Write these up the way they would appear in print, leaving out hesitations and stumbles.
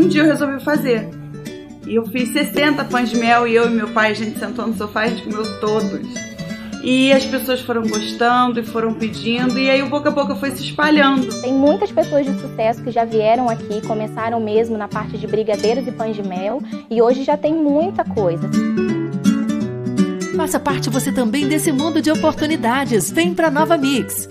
um dia eu resolvi fazer. E eu fiz 60 pães de mel e eu e meu pai, a gente sentou no sofá e a gente comeu todos. E as pessoas foram gostando e foram pedindo, e aí o boca a boca foi se espalhando. Tem muitas pessoas de sucesso que já vieram aqui, começaram mesmo na parte de brigadeiros e pães de mel, e hoje já tem muita coisa. Faça parte você também desse mundo de oportunidades. Vem pra Nova Mix.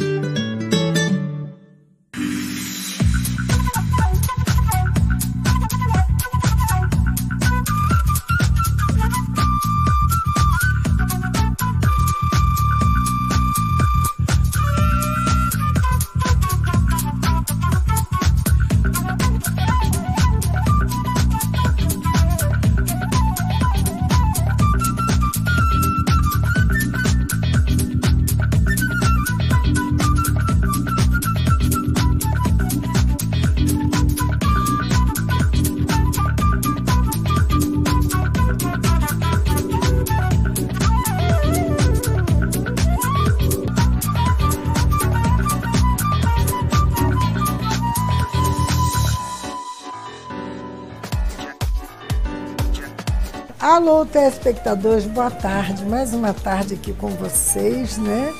Alô, telespectadores, boa tarde. Mais uma tarde aqui com vocês, né?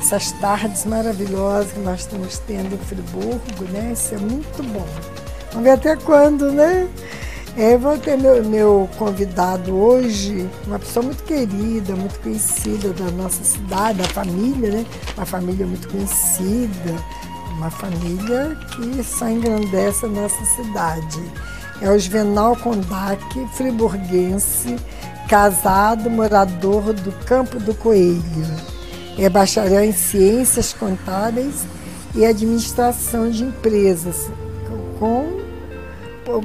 Essas tardes maravilhosas que nós estamos tendo em Friburgo, né? Isso é muito bom. Vamos ver até quando, né? Vou ter meu convidado hoje, uma pessoa muito querida, muito conhecida da nossa cidade, da família, né? Uma família muito conhecida, uma família que só engrandece a nossa cidade. É o Juvenal Kondak, friburguense, casado, morador do Campo do Coelho. É bacharel em Ciências Contábeis e Administração de Empresas, com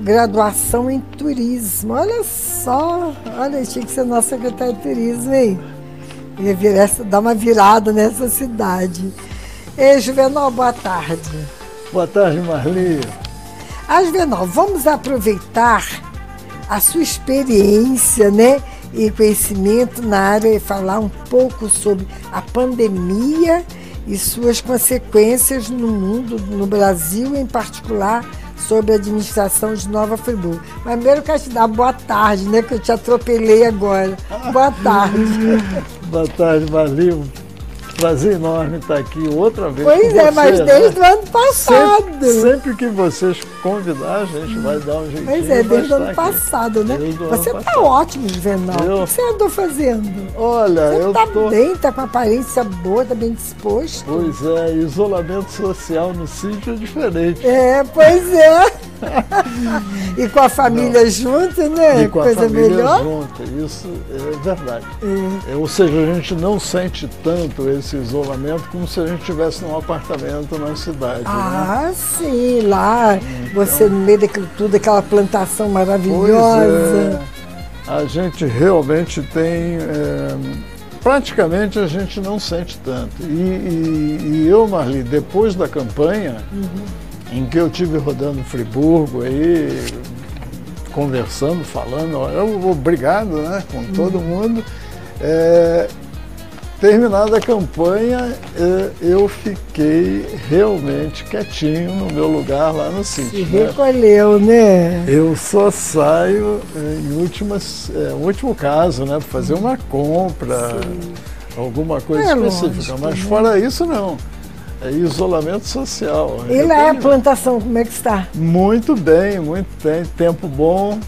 graduação em Turismo. Olha só, olha, tinha que ser nosso secretário de Turismo, hein? Ia dar uma virada nessa cidade. Ei, Juvenal, boa tarde. Boa tarde, Marli. Juvenal, vamos aproveitar a sua experiência, né, e conhecimento na área e falar um pouco sobre a pandemia e suas consequências no mundo, no Brasil, em particular, sobre a administração de Nova Friburgo. Mas primeiro eu quero te dar boa tarde, né, que eu te atropelei agora. Boa tarde. Boa tarde, Marli. Prazer enorme estar aqui outra vez. Pois com é, você, mas desde o ano passado. Sempre que vocês convidar, a gente vai dar um jeitinho. Pois é, desde o ano passado, né? Você está ótimo, Juvenal. O que você andou fazendo? Olha, você eu está bem, está com aparência boa, está bem disposto. Pois é, isolamento social no sítio é diferente. Pois é. E com a família junto, né? E com a coisa família melhor. Junto, isso é verdade. Ou seja, a gente não sente tanto esse isolamento como se a gente estivesse num apartamento na cidade. Ah, né? sim, lá, então, você no meio daquilo tudo, aquela plantação maravilhosa. A gente realmente tem, praticamente a gente não sente tanto. E eu, Marli, depois da campanha, em que eu tive rodando Friburgo, aí, conversando, falando, obrigado, né, com todo mundo. Terminada a campanha, eu fiquei realmente quietinho no meu lugar lá no sítio. Se recolheu, né? Eu só saio em último caso, né, para fazer uma compra, alguma coisa específica. Lógico, mas né? fora isso, não. É isolamento social. E lá a plantação, como é que está? Muito bem, tempo bom.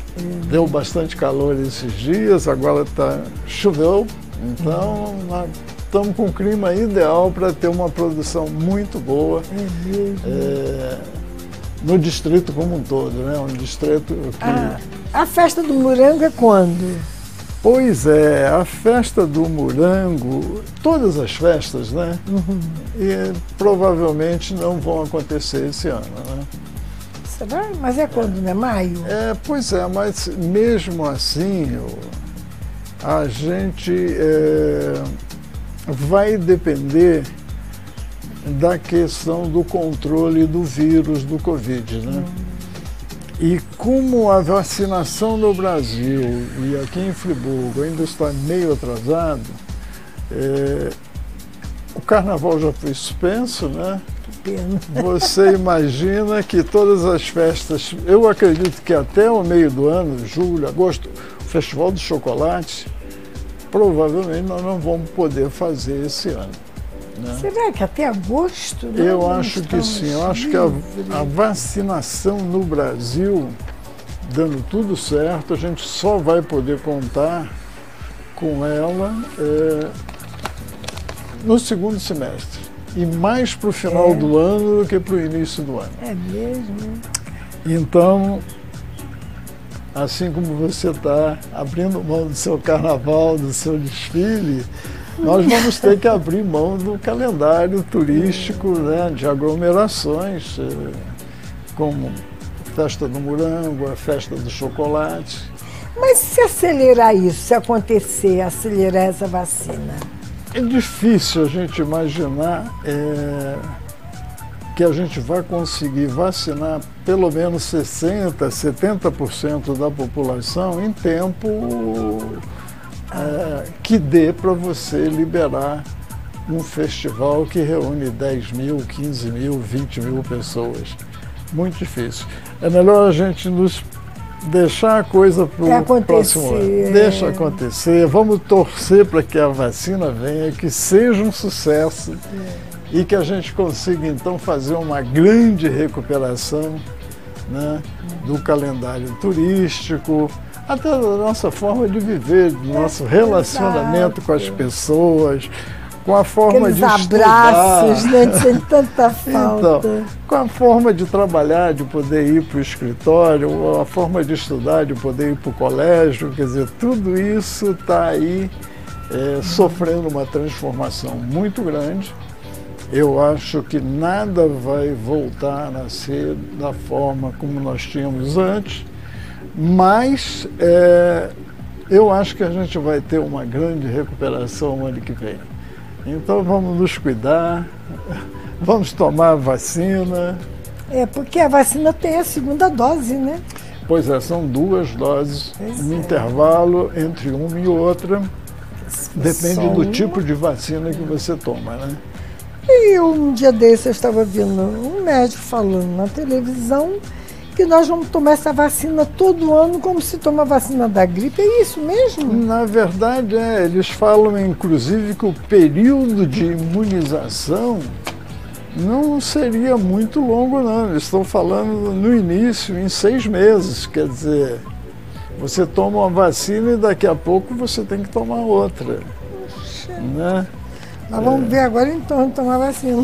Deu bastante calor esses dias, agora choveu. Então, nós estamos com um clima ideal para ter uma produção muito boa no distrito como um todo, né? Um distrito que... A festa do morango é quando? Pois é, a festa do morango, todas as festas, né? E provavelmente não vão acontecer esse ano, né? Será? Mas é quando, né? Maio? Pois é, mas mesmo assim... A gente vai depender da questão do controle do vírus do Covid, né? E como a vacinação no Brasil e aqui em Friburgo ainda está meio atrasado, o carnaval já foi suspenso, né? pena. Você imagina que todas as festas, eu acredito que até o meio do ano, julho, agosto, o Festival do Chocolate, provavelmente nós não vamos poder fazer esse ano. Né? Será que até agosto? Eu acho que sim. Eu acho que a vacinação no Brasil, dando tudo certo, a gente só vai poder contar com ela no segundo semestre. E mais para o final do ano do que para o início do ano. É mesmo? Então, assim como você está abrindo mão do seu carnaval, do seu desfile, nós vamos ter que abrir mão do calendário turístico, né, de aglomerações, como a festa do morango, a festa do chocolate. Mas se acelerar isso, se acontecer, acelerar essa vacina? É difícil a gente imaginar que a gente vai conseguir vacinar pelo menos 60%, 70% da população em tempo que dê para você liberar um festival que reúne 10 mil, 15 mil, 20 mil pessoas. Muito difícil. É melhor a gente nos deixar a coisa para o próximo ano. Deixa acontecer. Vamos torcer para que a vacina venha, que seja um sucesso e que a gente consiga então fazer uma grande recuperação, né, do calendário turístico, até da nossa forma de viver, do nosso relacionamento com as pessoas, com a forma de estudar. Abraços, né? Sem tanta falta. Então, com a forma de trabalhar, de poder ir para o escritório, a forma de estudar, de poder ir para o colégio, quer dizer, tudo isso está aí sofrendo uma transformação muito grande. Eu acho que nada vai voltar a ser da forma como nós tínhamos antes, mas eu acho que a gente vai ter uma grande recuperação no ano que vem. Então vamos nos cuidar, vamos tomar a vacina. Porque a vacina tem a segunda dose, né? Pois é, são 2 doses, intervalo entre uma e outra, depende do tipo de vacina que você toma, né? E um dia desse eu estava vendo um médico falando na televisão que nós vamos tomar essa vacina todo ano como se toma a vacina da gripe. É isso mesmo? Na verdade, eles falam inclusive que o período de imunização não seria muito longo, não. Eles estão falando no início, em 6 meses. Quer dizer, você toma uma vacina e daqui a pouco você tem que tomar outra. Puxa. Né? Nós vamos ver agora então tomar vacina.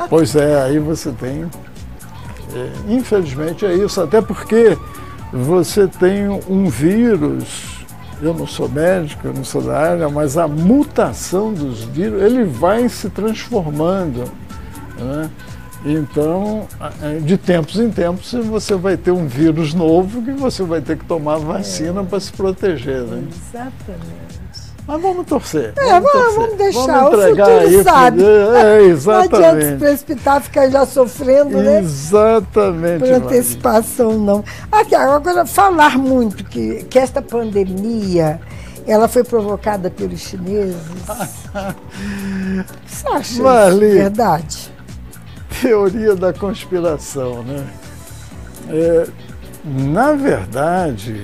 Pois é, aí você tem... infelizmente é isso, até porque você tem um vírus, eu não sou médico, eu não sou da área, mas a mutação dos vírus, ele vai se transformando, né? Então, de tempos em tempos, você vai ter um vírus novo que você vai ter que tomar vacina para se proteger, né? Exatamente. Mas vamos torcer. Vamos deixar, vamos entregar o futuro aí, sabe. Exatamente. Não adianta se precipitar, ficar já sofrendo, né? Exatamente. Por antecipação, não. Aqui, agora, falar muito que esta pandemia, ela foi provocada pelos chineses. Você acha isso verdade? Teoria da conspiração, né? Na verdade,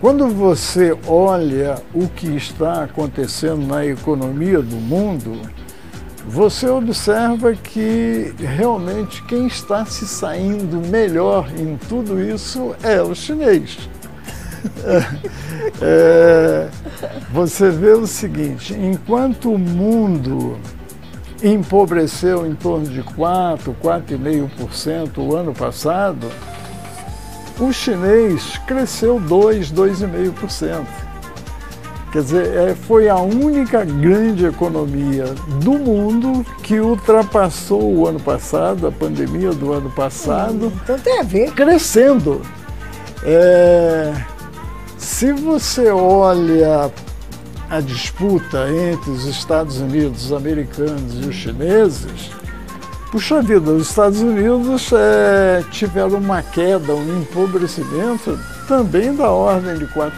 quando você olha o que está acontecendo na economia do mundo, você observa que realmente quem está se saindo melhor em tudo isso é o chinês. Você vê o seguinte, enquanto o mundo empobreceu em torno de 4,5% o ano passado, o chinês cresceu 2,5%. Quer dizer, foi a única grande economia do mundo que ultrapassou o ano passado, a pandemia do ano passado. Então tem a ver. Crescendo. Se você olha a disputa entre os Estados Unidos, os americanos e os chineses, puxa vida, os Estados Unidos tiveram uma queda, um empobrecimento também da ordem de 4%.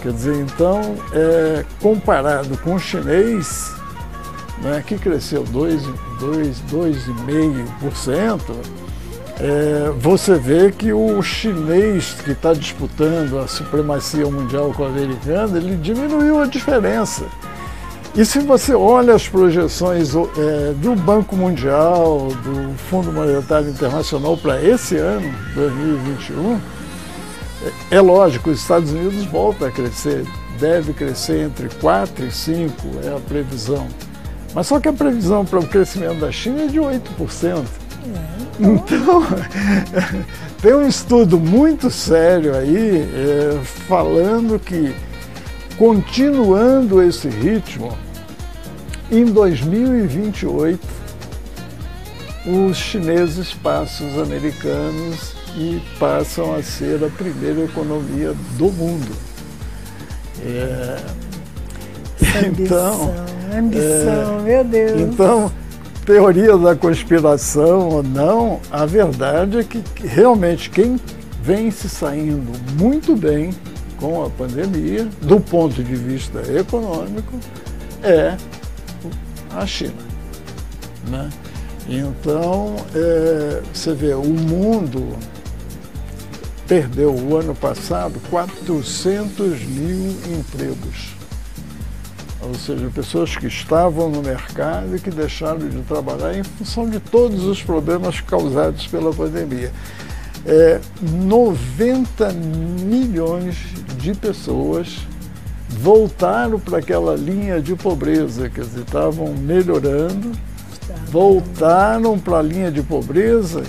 Quer dizer, então, comparado com o chinês, né, que cresceu 2,5%, você vê que o chinês que está disputando a supremacia mundial com o americano, ele diminuiu a diferença. E se você olha as projeções do Banco Mundial, do Fundo Monetário Internacional para esse ano, 2021, é lógico, os Estados Unidos volta a crescer, deve crescer entre 4% e 5%, é a previsão. Mas só que a previsão para o crescimento da China é de 8%. Então, tem um estudo muito sério aí, falando que, continuando esse ritmo, em 2028, os chineses passam os americanos e passam a ser a primeira economia do mundo. Ambição, meu Deus. Então, teoria da conspiração ou não, a verdade é que realmente quem vem se saindo muito bem com a pandemia, do ponto de vista econômico, é a China, né? Então, você vê, o mundo perdeu o ano passado 400 mil empregos. Ou seja, pessoas que estavam no mercado e que deixaram de trabalhar em função de todos os problemas causados pela pandemia. 90 milhões de pessoas voltaram para aquela linha de pobreza, quer dizer, estavam melhorando, voltaram para a linha de pobreza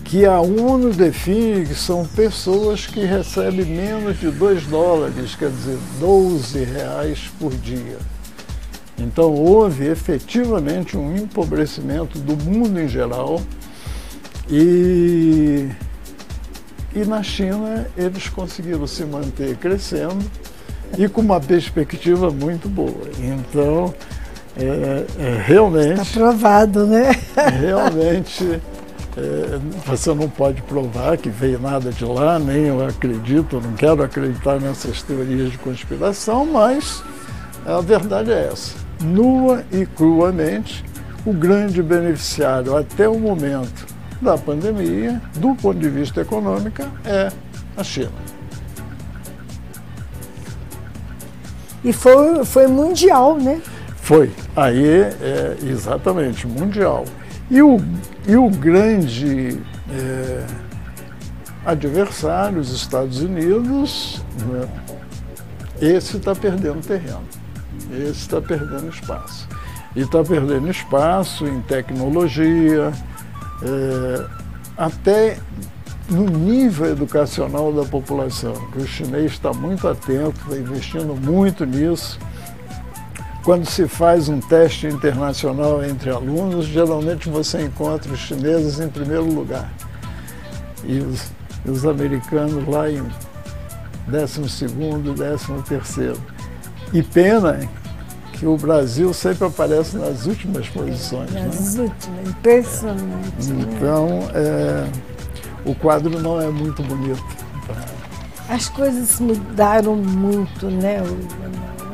que a ONU define que são pessoas que recebem menos de $2, quer dizer, R$12 por dia. Então houve efetivamente um empobrecimento do mundo em geral e na China eles conseguiram se manter crescendo e com uma perspectiva muito boa. Então, realmente... Está provado, né? Realmente... você não pode provar que veio nada de lá, nem eu acredito, não quero acreditar nessas teorias de conspiração, mas a verdade é essa. Nua e cruamente, o grande beneficiário até o momento da pandemia, do ponto de vista econômico, é a China. E foi mundial, né? Foi. Aí, exatamente, mundial. E o grande adversário, os Estados Unidos, né, esse está perdendo terreno, esse está perdendo espaço. E está perdendo espaço em tecnologia, até no nível educacional da população, que o chinês está muito atento, está investindo muito nisso. Quando se faz um teste internacional entre alunos, geralmente você encontra os chineses em primeiro lugar e os americanos lá em 12º, 13º. E pena que o Brasil sempre aparece nas últimas posições. Nas últimas, impressionante. Então, o quadro não é muito bonito. As coisas mudaram muito, né?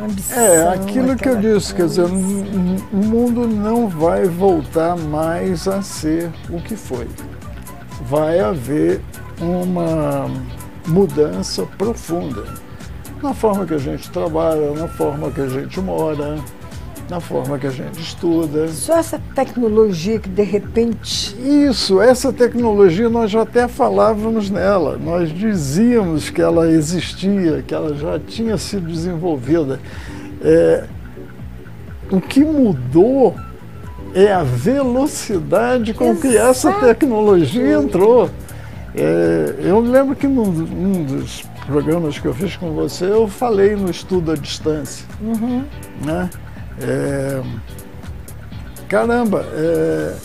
Ambição, aquilo que eu disse, quer dizer, o mundo não vai voltar mais a ser o que foi. Vai haver uma mudança profunda na forma que a gente trabalha, na forma que a gente mora, na forma que a gente estuda. Só essa tecnologia que de repente... Isso, essa tecnologia nós já até falávamos nela, nós dizíamos que ela existia, que ela já tinha sido desenvolvida. O que mudou é a velocidade com que essa tecnologia entrou. Eu me lembro que num dos programas que eu fiz com você, eu falei no estudo à distância. Né? Caramba,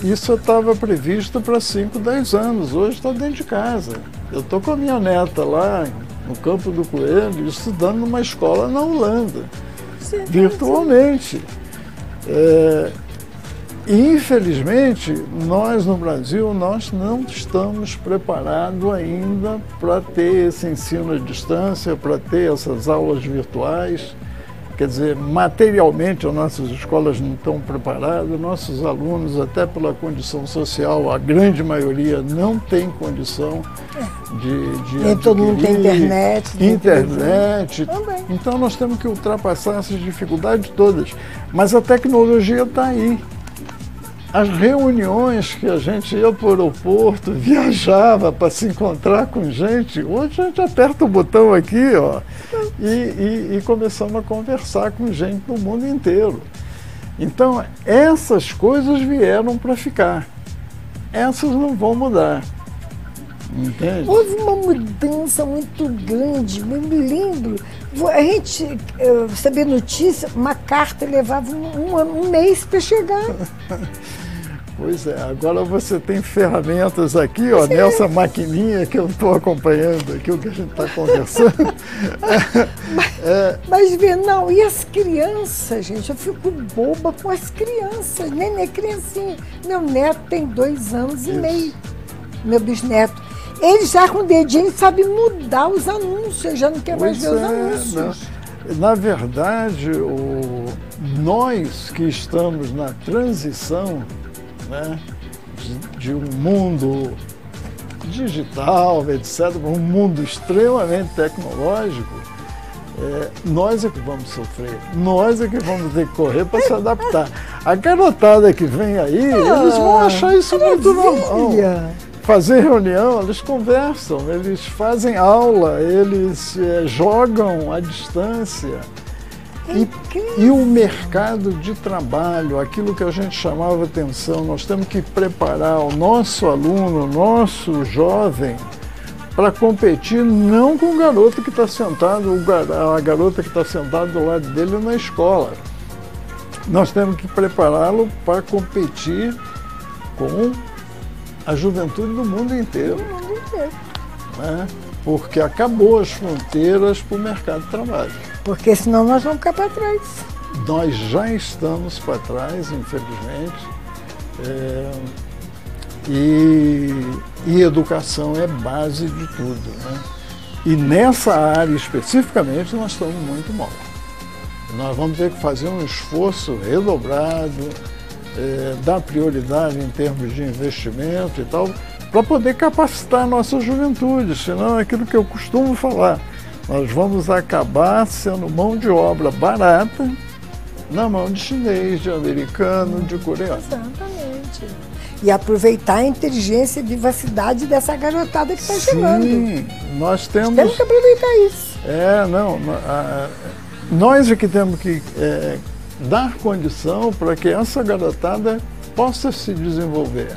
isso estava previsto para 5, 10 anos, hoje está dentro de casa. Eu estou com a minha neta lá no Campo do Coelho, estudando numa escola na Holanda, virtualmente. Infelizmente, nós no Brasil, nós não estamos preparados ainda para ter esse ensino à distância, para ter essas aulas virtuais. Quer dizer, materialmente as nossas escolas não estão preparadas, nossos alunos, até pela condição social, a grande maioria não tem condição de nem todo mundo tem internet. Internet. Então nós temos que ultrapassar essas dificuldades todas. Mas a tecnologia está aí. As reuniões que a gente ia para o aeroporto, viajava para se encontrar com gente, hoje a gente aperta o botão aqui, ó, e começamos a conversar com gente do mundo inteiro. Então, essas coisas vieram para ficar. Essas não vão mudar. Entende? Houve uma mudança muito grande. Eu me lembro, a gente sabia notícia, uma carta levava um mês para chegar. Pois é, agora você tem ferramentas aqui, ó, nessa maquininha que eu estou acompanhando aqui, o que a gente está conversando. Mas vê, não, e as crianças, gente, eu fico boba com as crianças, nem é criancinha. Meu neto tem 2 anos e meio, meu bisneto. Ele já com o dedinho sabe mudar os anúncios, já não quer mais ver os anúncios. Na verdade, nós que estamos na transição, né, de um mundo digital, etc., um mundo extremamente tecnológico, nós é que vamos sofrer, nós é que vamos ter que correr para se adaptar. A garotada que vem aí, eles vão achar isso muito normal. Fazer reunião, eles conversam, eles fazem aula, eles jogam à distância. E o mercado de trabalho, aquilo que a gente chamava atenção, nós temos que preparar o nosso aluno, o nosso jovem, para competir não com o garoto que está sentado, a garota que está sentada do lado dele na escola. Nós temos que prepará-lo para competir com a juventude do mundo inteiro. Né? Porque acabou as fronteiras para o mercado de trabalho. Porque senão nós vamos ficar para trás. Nós já estamos para trás, infelizmente. E educação é base de tudo. Né? E nessa área especificamente nós estamos muito mal. Nós vamos ter que fazer um esforço redobrado, dar prioridade em termos de investimento e tal, para poder capacitar a nossa juventude, senão é aquilo que eu costumo falar. Nós vamos acabar sendo mão de obra barata na mão de chinês, de americano, de coreano. Exatamente. E aproveitar a inteligência e vivacidade dessa garotada que está chegando. Sim, nós temos que aproveitar isso. Nós é que temos que dar condição para que essa garotada possa se desenvolver.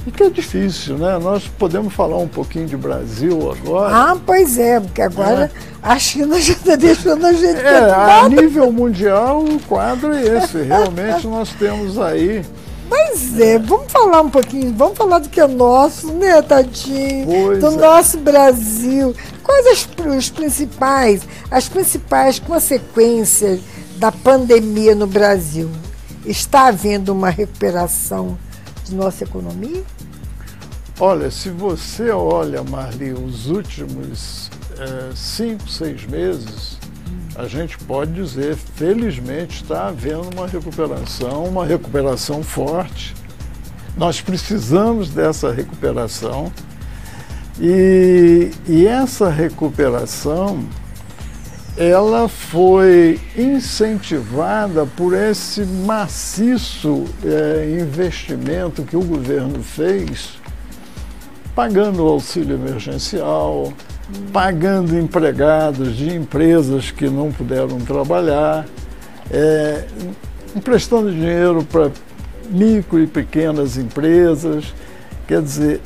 E que é difícil, né? Nós podemos falar um pouquinho de Brasil agora. Pois é, porque agora a China já está deixando a gente a nível mundial o quadro é esse. Realmente nós temos aí... Pois vamos falar um pouquinho, vamos falar do que é nosso, né, Tadinho? Do nosso Brasil. Quais as principais consequências da pandemia no Brasil? Está havendo uma recuperação de nossa economia? Olha, se você olha, Marli, os últimos 5, 6 meses, a gente pode dizer, felizmente, está havendo uma recuperação forte. Nós precisamos dessa recuperação e essa recuperação ela foi incentivada por esse maciço investimento que o governo fez, pagando o auxílio emergencial, pagando empregados de empresas que não puderam trabalhar, emprestando dinheiro para micro e pequenas empresas. Quer dizer,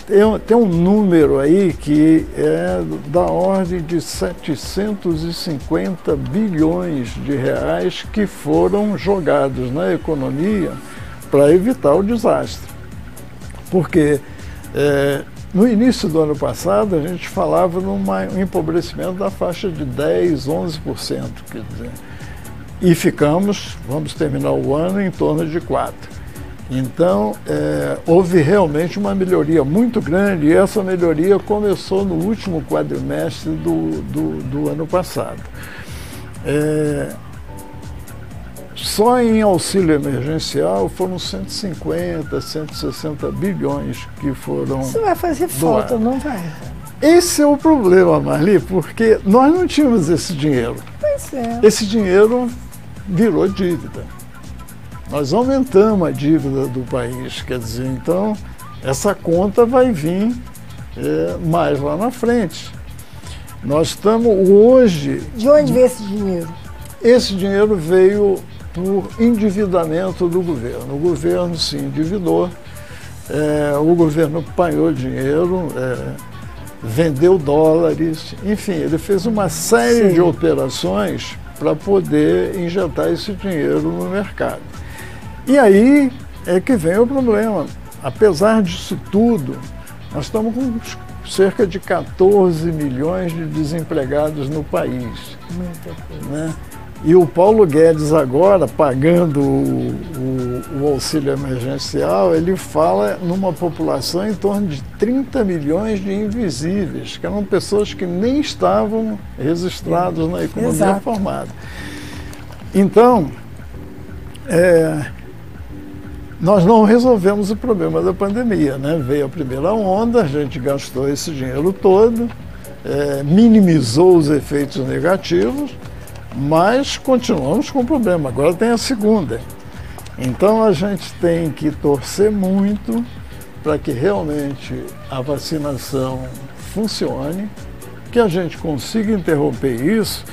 tem um número aí que é da ordem de 750 bilhões de reais que foram jogados na economia para evitar o desastre. Porque no início do ano passado a gente falava num empobrecimento da faixa de 10, 11%, quer dizer, e vamos terminar o ano em torno de 4%. Então, houve realmente uma melhoria muito grande e essa melhoria começou no último quadrimestre do ano passado. Só em auxílio emergencial foram 150, 160 bilhões que foram Isso vai fazer falta, não vai? Esse é o problema, Marli, porque nós não tínhamos esse dinheiro. Pois é. Esse dinheiro virou dívida. Nós aumentamos a dívida do país, quer dizer, então essa conta vai vir mais lá na frente. Nós estamos hoje... De onde veio esse dinheiro? Esse dinheiro veio por endividamento do governo. O governo se endividou, o governo apanhou dinheiro, vendeu dólares, enfim, ele fez uma série de operações para poder injetar esse dinheiro no mercado. E aí é que vem o problema. Apesar disso tudo, nós estamos com cerca de 14 milhões de desempregados no país. Muita coisa. Né? E o Paulo Guedes agora, pagando o auxílio emergencial, ele fala numa população em torno de 30 milhões de invisíveis, que eram pessoas que nem estavam registradas na economia formada. Então, nós não resolvemos o problema da pandemia, né? Veio a primeira onda, a gente gastou esse dinheiro todo, minimizou os efeitos negativos, mas continuamos com o problema. Agora tem a segunda. Então a gente tem que torcer muito para que realmente a vacinação funcione, que a gente consiga interromper isso.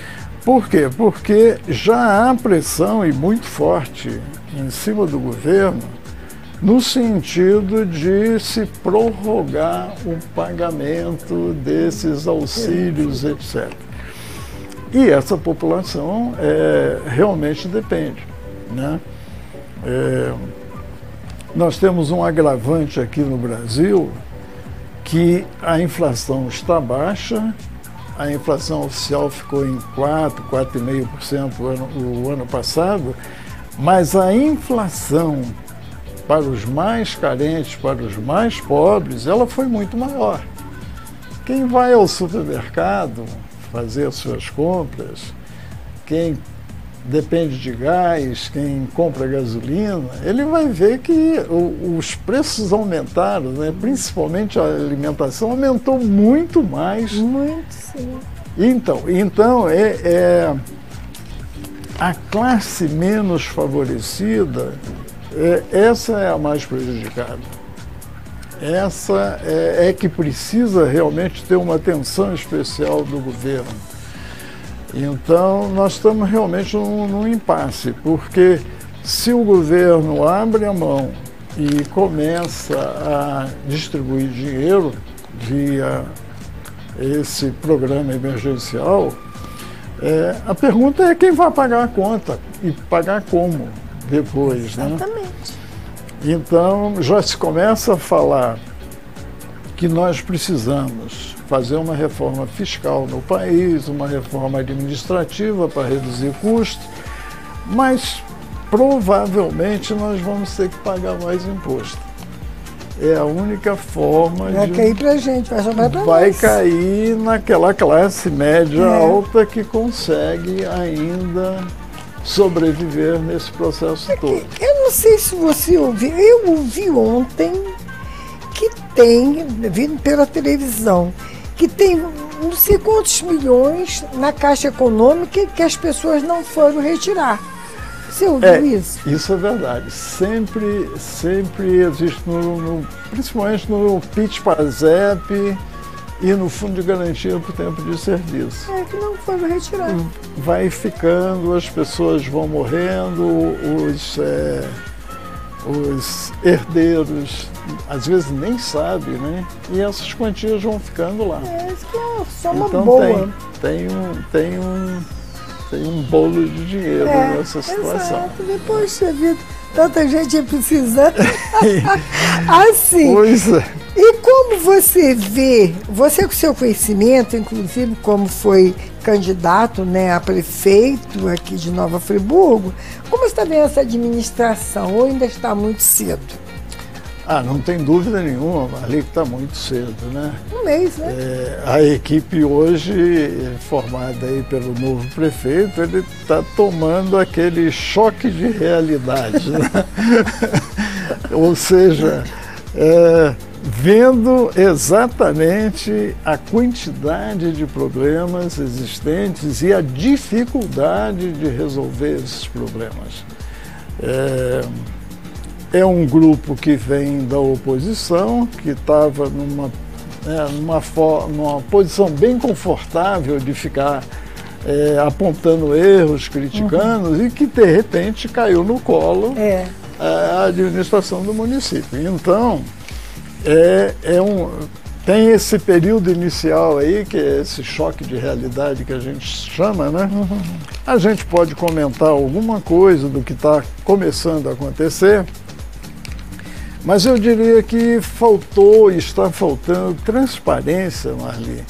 Por quê? Porque já há pressão, e muito forte, em cima do governo, no sentido de se prorrogar o pagamento desses auxílios, etc. E essa população realmente depende, né? Nós temos um agravante aqui no Brasil, que a inflação está baixa, a inflação oficial ficou em 4,5% o ano passado, mas a inflação para os mais carentes, para os mais pobres, ela foi muito maior. Quem vai ao supermercado fazer as suas compras, quem depende de gás, quem compra gasolina, ele vai ver que os preços aumentaram, né? Principalmente a alimentação aumentou muito mais. Muito, sim. Então a classe menos favorecida, essa é a mais prejudicada. Essa é que precisa realmente ter uma atenção especial do governo. Então, nós estamos realmente num impasse, porque se o governo abre a mão e começa a distribuir dinheiro via esse programa emergencial, a pergunta é quem vai pagar a conta e pagar como depois, né? Exatamente. Então, já se começa a falar que nós precisamos fazer uma reforma fiscal no país, uma reforma administrativa para reduzir custos, mas provavelmente nós vamos ter que pagar mais imposto. É a única forma vai cair para a gente, vai sobrar para nós. Vai cair naquela classe média alta que consegue ainda sobreviver nesse processo todo. Eu não sei se você ouviu, eu ouvi ontem que tem, vindo pela televisão, que tem não sei quantos milhões na Caixa Econômica que as pessoas não foram retirar. Você ouviu isso? Isso é verdade. Sempre existe, principalmente no PIS/PASEP e no Fundo de Garantia por Tempo de Serviço. Que não foram retirar. Vai ficando, as pessoas vão morrendo, os herdeiros às vezes nem sabem, né? E essas quantias vão ficando lá. Isso que é só uma então, boa. Tem um bolo de dinheiro nessa situação. Exato. Depois você vê tanta gente precisando. Assim. Pois é. E como você vê, você com seu conhecimento, inclusive como foi candidato, né, a prefeito aqui de Nova Friburgo, como está vendo essa administração? Ou ainda está muito cedo? Não tem dúvida nenhuma, Marli, que está muito cedo, né? Um mês, né? A equipe hoje, formada aí pelo novo prefeito, ele está tomando aquele choque de realidade, né? Ou seja, vendo exatamente a quantidade de problemas existentes e a dificuldade de resolver esses problemas. É um grupo que vem da oposição, que estava numa posição bem confortável de ficar apontando erros, criticando, e que de repente caiu no colo a administração do município. Então, tem esse período inicial aí, que é esse choque de realidade que a gente chama, né? A gente pode comentar alguma coisa do que está começando a acontecer, mas eu diria que está faltando transparência, Marli,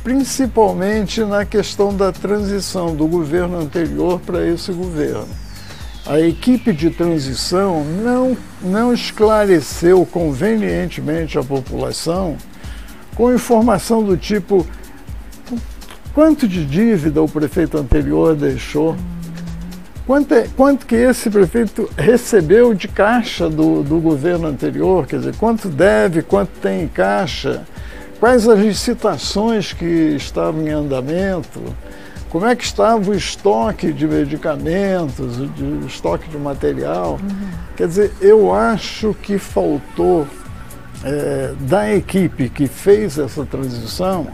principalmente na questão da transição do governo anterior para esse governo. A equipe de transição não esclareceu convenientemente a população com informação do tipo: quanto de dívida o prefeito anterior deixou? Quanto que esse prefeito recebeu de caixa do governo anterior? Quer dizer, quanto deve, quanto tem em caixa? Quais as licitações que estavam em andamento? Como é que estava o estoque de medicamentos, o estoque de material? Quer dizer, eu acho que faltou da equipe que fez essa transição,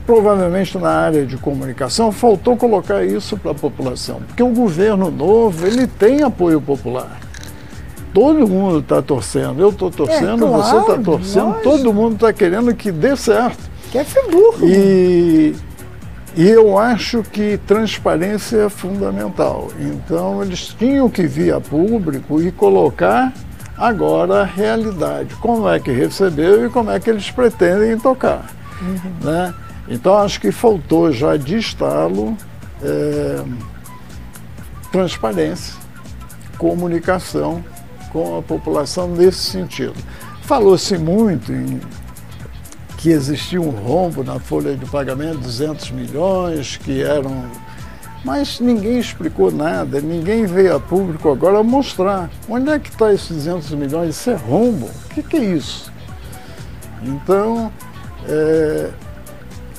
provavelmente na área de comunicação, faltou colocar isso para a população, porque o governo novo, ele tem apoio popular. Todo mundo está torcendo, eu estou torcendo, claro, você está torcendo, lógico. Todo mundo está querendo que dê certo. Que é Friburgo. E eu acho que transparência é fundamental. Então, eles tinham que vir a público e colocar agora a realidade. Como é que recebeu e como é que eles pretendem tocar. Né? Então, acho que faltou já de estalo transparência, comunicação com a população nesse sentido. Falou-se muito que existia um rombo na folha de pagamento, 200 milhões, que eram... Mas ninguém explicou nada, ninguém veio a público agora mostrar. Onde é que está esses 200 milhões? Isso é rombo? O que é isso? Então,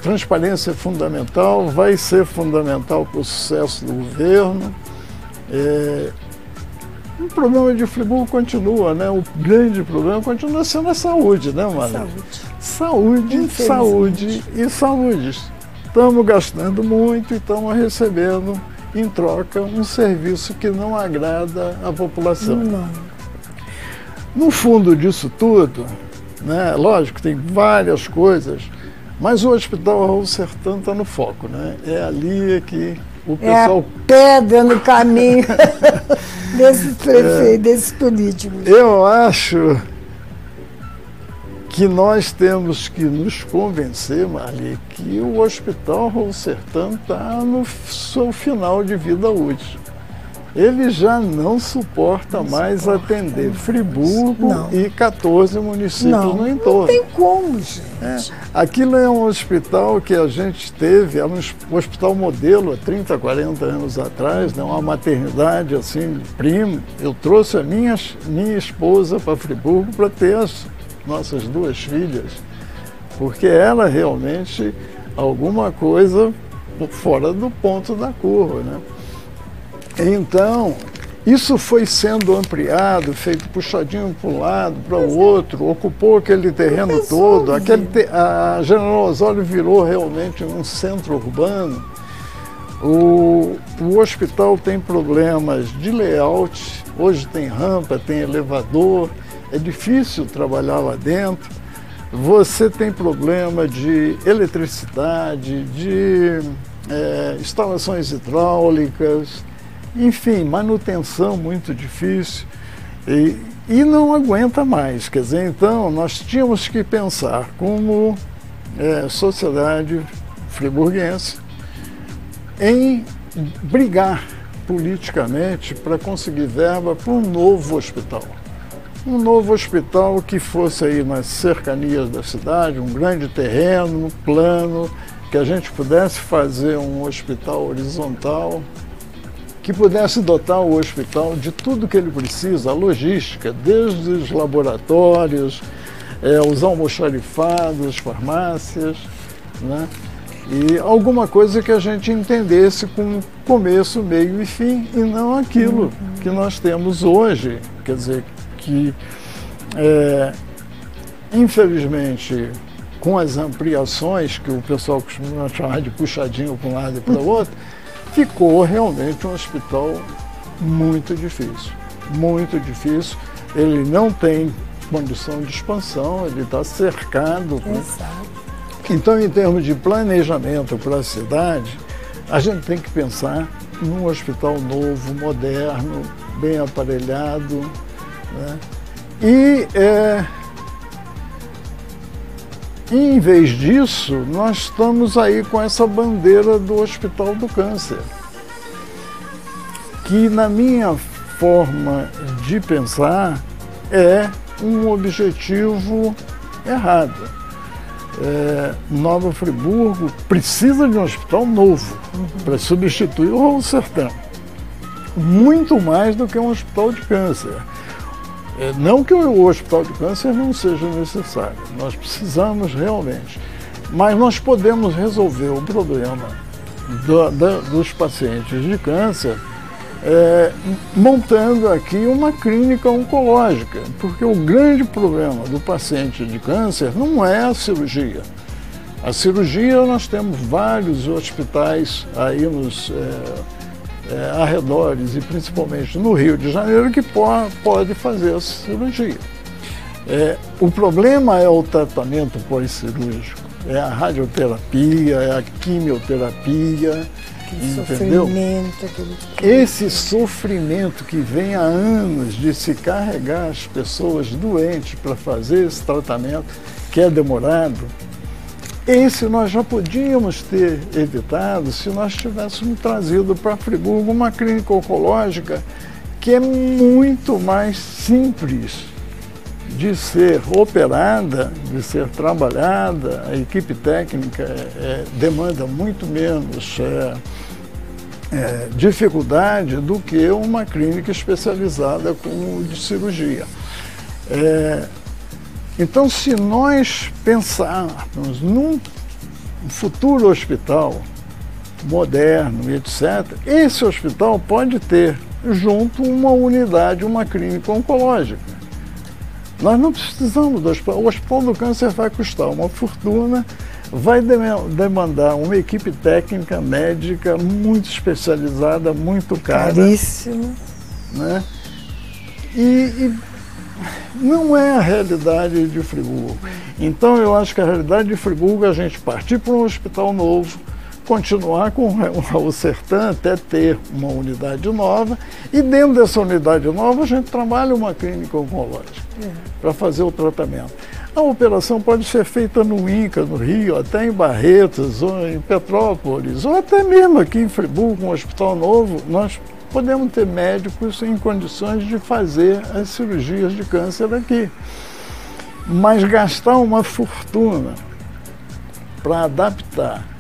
transparência é fundamental, vai ser fundamental para o sucesso do governo. O problema de Friburgo continua, né? O grande problema continua sendo a saúde, né, Mara? Saúde, saúde e saúde. Estamos gastando muito e estamos recebendo em troca um serviço que não agrada a população. Não. No fundo disso tudo, né, lógico, tem várias coisas, mas o Hospital Raul Sertã está no foco, né? É ali que o pessoal... É a pedra no caminho desse prefeito, desse político. Eu acho que nós temos que nos convencer, Marli, que o Hospital Raul Sertã está no seu final de vida útil. Ele já não suporta mais atender Friburgo e 14 municípios no entorno. Não tem como, gente. Aquilo é um hospital que a gente teve, era um hospital modelo há 30, 40 anos atrás, né, uma maternidade assim, primo. Eu trouxe a minha esposa para Friburgo para ter as nossas duas filhas, porque era realmente alguma coisa fora do ponto da curva, né? Então, isso foi sendo ampliado, feito puxadinho para um lado, para o outro, ocupou aquele terreno todo. A General Osório virou realmente um centro urbano. O hospital tem problemas de layout, hoje tem rampa, tem elevador, é difícil trabalhar lá dentro. Você tem problema de eletricidade, de instalações hidráulicas, enfim, manutenção muito difícil e não aguenta mais. Quer dizer, então nós tínhamos que pensar como sociedade friburguense em brigar politicamente para conseguir verba para um novo hospital. Um novo hospital que fosse aí nas cercanias da cidade, um grande terreno, plano, que a gente pudesse fazer um hospital horizontal, que pudesse dotar o hospital de tudo que ele precisa, a logística, desde os laboratórios, os almoxarifados, as farmácias, né? E alguma coisa que a gente entendesse com começo, meio e fim, e não aquilo que nós temos hoje. Quer dizer, que infelizmente, com as ampliações, que o pessoal costuma chamar de puxadinho para um lado e para o outro, ficou realmente um hospital muito difícil, muito difícil. Ele não tem condição de expansão, ele está cercado. Exato. Então, em termos de planejamento para a cidade, a gente tem que pensar num hospital novo, moderno, bem aparelhado, né? E, em vez disso, nós estamos aí com essa bandeira do Hospital do Câncer, que, na minha forma de pensar, é um objetivo errado. Nova Friburgo precisa de um hospital novo para substituir o Raul Sertã, muito mais do que um hospital de câncer. Não que o hospital de câncer não seja necessário, nós precisamos realmente, mas nós podemos resolver o problema dos pacientes de câncer montando aqui uma clínica oncológica, porque o grande problema do paciente de câncer não é a cirurgia. A cirurgia, nós temos vários hospitais aí nos arredores, e principalmente no Rio de Janeiro, que pode fazer a cirurgia. O problema é o tratamento pós-cirúrgico, é a radioterapia, é a quimioterapia, entendeu? Esse sofrimento que vem há anos de se carregar as pessoas doentes para fazer esse tratamento, que é demorado, esse nós já podíamos ter evitado se nós tivéssemos trazido para Friburgo uma clínica oncológica que é muito mais simples de ser operada, de ser trabalhada. A equipe técnica demanda muito menos dificuldade do que uma clínica especializada como de cirurgia. Então, se nós pensarmos num futuro hospital moderno, etc., esse hospital pode ter junto uma unidade, uma clínica oncológica. Nós não precisamos do hospital. O Hospital do Câncer vai custar uma fortuna, vai demandar uma equipe técnica, médica, muito especializada, muito cara. Caríssimo. Né? E não é a realidade de Friburgo. Então, eu acho que a realidade de Friburgo é a gente partir para um hospital novo, continuar com o Sertã até ter uma unidade nova, e dentro dessa unidade nova a gente trabalha uma clínica oncológica para fazer o tratamento. A operação pode ser feita no INCA, no Rio, até em Barretos, ou em Petrópolis, ou até mesmo aqui em Friburgo, um hospital novo. Nós podemos ter médicos em condições de fazer as cirurgias de câncer aqui. Mas gastar uma fortuna para adaptar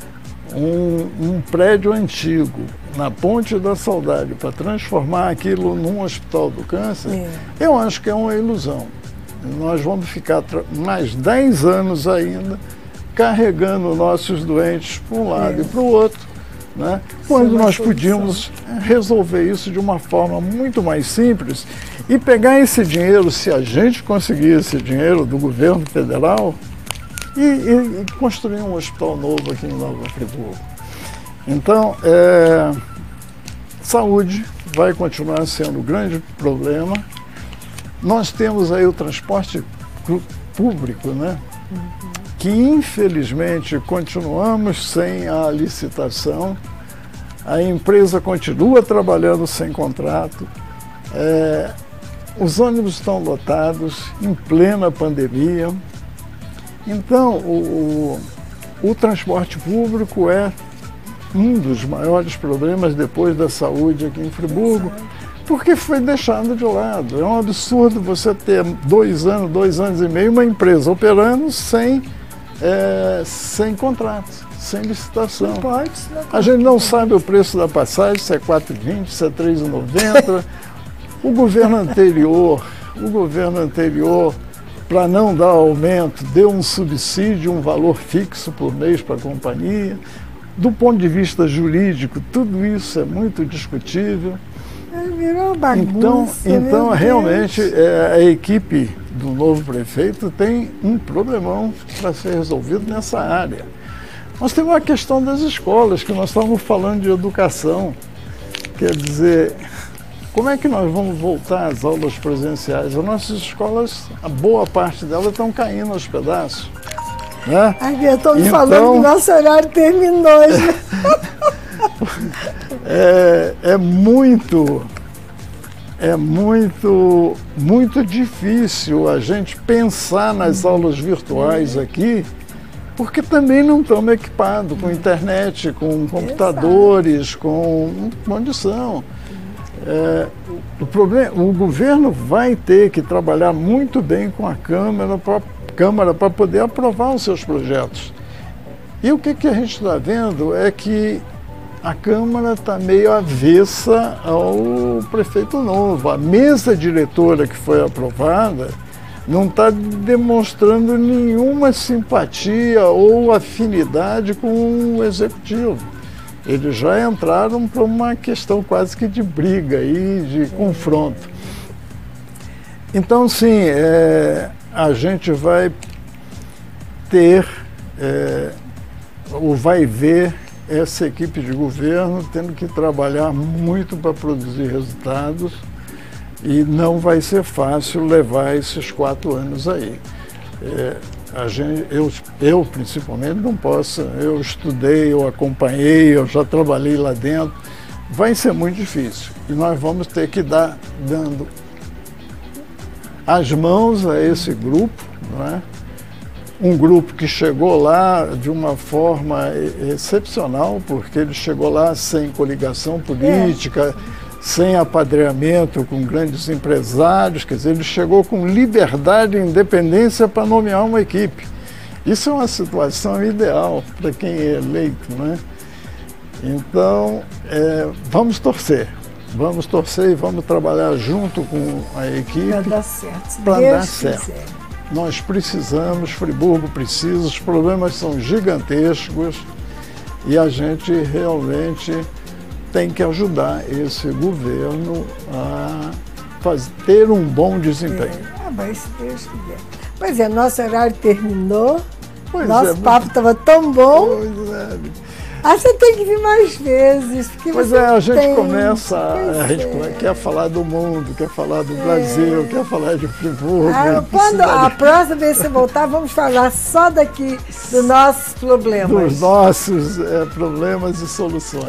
um prédio antigo na Ponte da Saudade para transformar aquilo num hospital do câncer, eu acho que é uma ilusão. Nós vamos ficar mais 10 anos ainda carregando nossos doentes para um lado e para o outro, né? Quando nós podíamos resolver isso de uma forma muito mais simples e pegar esse dinheiro, se a gente conseguir esse dinheiro do governo federal, e construir um hospital novo aqui em Nova Friburgo. Então, saúde vai continuar sendo um grande problema. Nós temos aí o transporte público, né? Que infelizmente continuamos sem a licitação. A empresa continua trabalhando sem contrato. Os ônibus estão lotados em plena pandemia. Então, o transporte público é um dos maiores problemas depois da saúde aqui em Friburgo, porque foi deixado de lado. É um absurdo você ter 2 anos e meio, uma empresa operando sem contrato, sem licitação. Não pode. A gente não sabe o preço da passagem, se é R$ 4,20, se é R$ 3,90. O governo anterior, para não dar aumento, deu um subsídio, um valor fixo por mês para a companhia. Do ponto de vista jurídico, tudo isso é muito discutível. Virou uma bagunça. Então realmente, a equipe do novo prefeito tem um problemão para ser resolvido nessa área. Nós temos uma questão das escolas, que nós estávamos falando de educação. Quer dizer, como é que nós vamos voltar às aulas presenciais? As nossas escolas, a boa parte delas estão caindo aos pedaços. Né? Eu estou me falando que o nosso horário terminou. Muito difícil a gente pensar nas aulas virtuais aqui, porque também não estamos equipados com internet, com computadores, com condição. O governo vai ter que trabalhar muito bem com a Câmara para poder aprovar os seus projetos. E o que a gente está vendo é que a Câmara está meio avessa ao prefeito novo. A mesa diretora que foi aprovada não está demonstrando nenhuma simpatia ou afinidade com o executivo. Eles já entraram para uma questão quase que de briga e de confronto. Então, sim, a gente vai ter, ou vai ver, essa equipe de governo tendo que trabalhar muito para produzir resultados, e não vai ser fácil levar esses 4 anos aí. Eu principalmente não posso, eu estudei, eu acompanhei, eu já trabalhei lá dentro, vai ser muito difícil. E nós vamos ter que dando as mãos a esse grupo, não é? Um grupo que chegou lá de uma forma excepcional, porque ele chegou lá sem coligação política, sem apadrinhamento com grandes empresários, quer dizer, ele chegou com liberdade e independência para nomear uma equipe. Isso é uma situação ideal para quem é eleito, né? Então, vamos torcer e vamos trabalhar junto com a equipe para dar certo. Para dar certo. Nós precisamos, Friburgo precisa, os problemas são gigantescos e a gente realmente tem que ajudar esse governo a ter um bom desempenho. Mas se Deus quiser. Pois é, nosso horário terminou, nosso papo estava tão bom. Você tem que vir mais vezes. Pois a gente começa, a gente quer falar do mundo, quer falar do Brasil, quer falar de Friburgo. Quando a próxima vez que você voltar, vamos falar só daqui dos nossos problemas. Dos nossos problemas e soluções.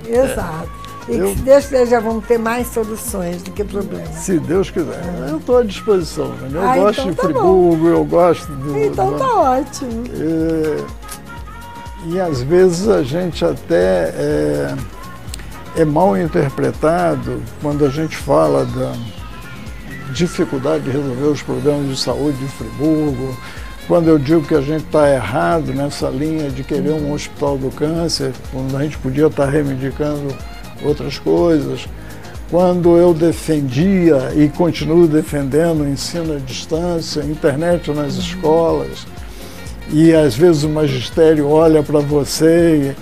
Exato. E que, se Deus quiser, já vamos ter mais soluções do que problemas. Se Deus quiser. Eu estou à disposição. Né? Eu gosto de Friburgo, eu gosto do... Então tá ótimo. E às vezes a gente até é mal interpretado quando a gente fala da dificuldade de resolver os problemas de saúde de Friburgo, quando eu digo que a gente está errado nessa linha de querer um hospital do câncer, quando a gente podia estar reivindicando outras coisas, quando eu defendia e continuo defendendo o ensino à distância, internet nas escolas, e às vezes o magistério olha para você,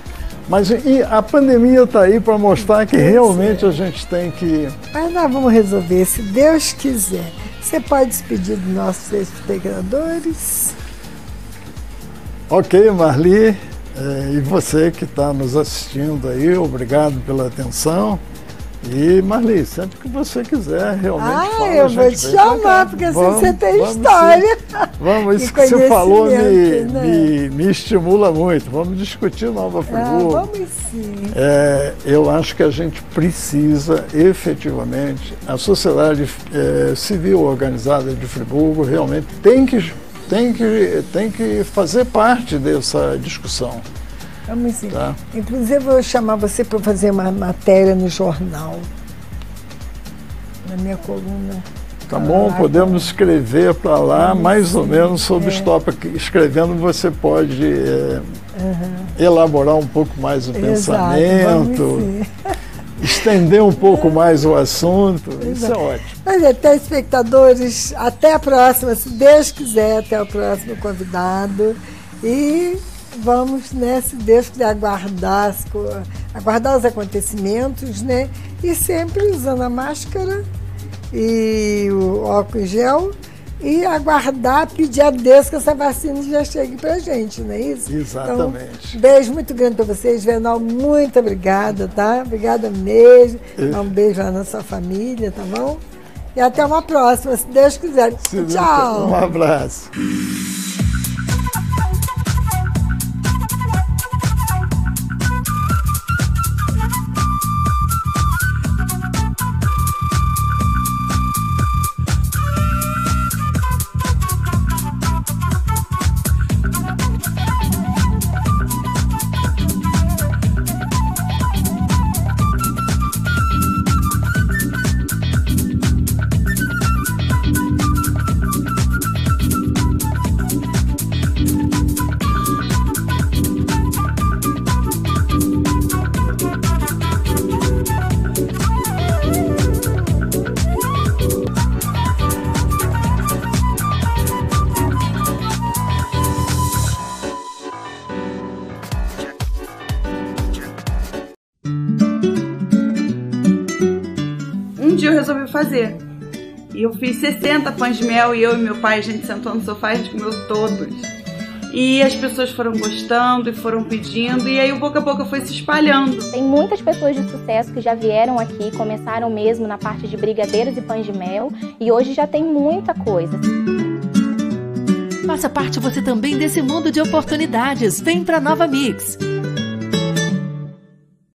mas a pandemia está aí para mostrar que realmente a gente tem que... Mas nós vamos resolver, se Deus quiser. Você pode despedir dos nossos espectadores? Ok, Marli, e você que está nos assistindo aí, obrigado pela atenção. E Marli, sempre que você quiser, realmente fala, eu vou te chamar, porque assim você tem história. Vamos, isso que você falou me estimula muito. Vamos discutir Nova Friburgo. Vamos sim. Eu acho que a gente precisa, efetivamente, a sociedade civil organizada de Friburgo realmente tem que fazer parte dessa discussão. Vamos sim. Tá? Inclusive, eu vou chamar você para fazer uma matéria no jornal, na minha coluna. Tá bom, podemos escrever para lá, mais ou menos sobre os tópicos. Escrevendo você pode elaborar um pouco mais o pensamento, estender um pouco mais o assunto. Isso é ótimo. Mas telespectadores, até a próxima, se Deus quiser, até o próximo convidado. E vamos, né, se Deus quiser, aguardar os acontecimentos, né? E sempre usando a máscara e o álcool em gel e aguardar, pedir a Deus que essa vacina já chegue pra gente, não é isso? Exatamente. Então, beijo muito grande para vocês, Venal, muito obrigada, tá? Obrigada mesmo. Um beijo lá na sua família, tá bom? E até uma próxima, se Deus quiser. Tchau! Um abraço. Um dia eu resolvi fazer. E eu fiz 60 pães de mel e eu e meu pai, a gente sentou no sofá e a gente comeu todos. E as pessoas foram gostando e foram pedindo, e aí o boca a boca foi se espalhando. Tem muitas pessoas de sucesso que já vieram aqui, começaram mesmo na parte de brigadeiros e pães de mel, e hoje já tem muita coisa. Faça parte você também desse mundo de oportunidades. Vem pra Nova Mix.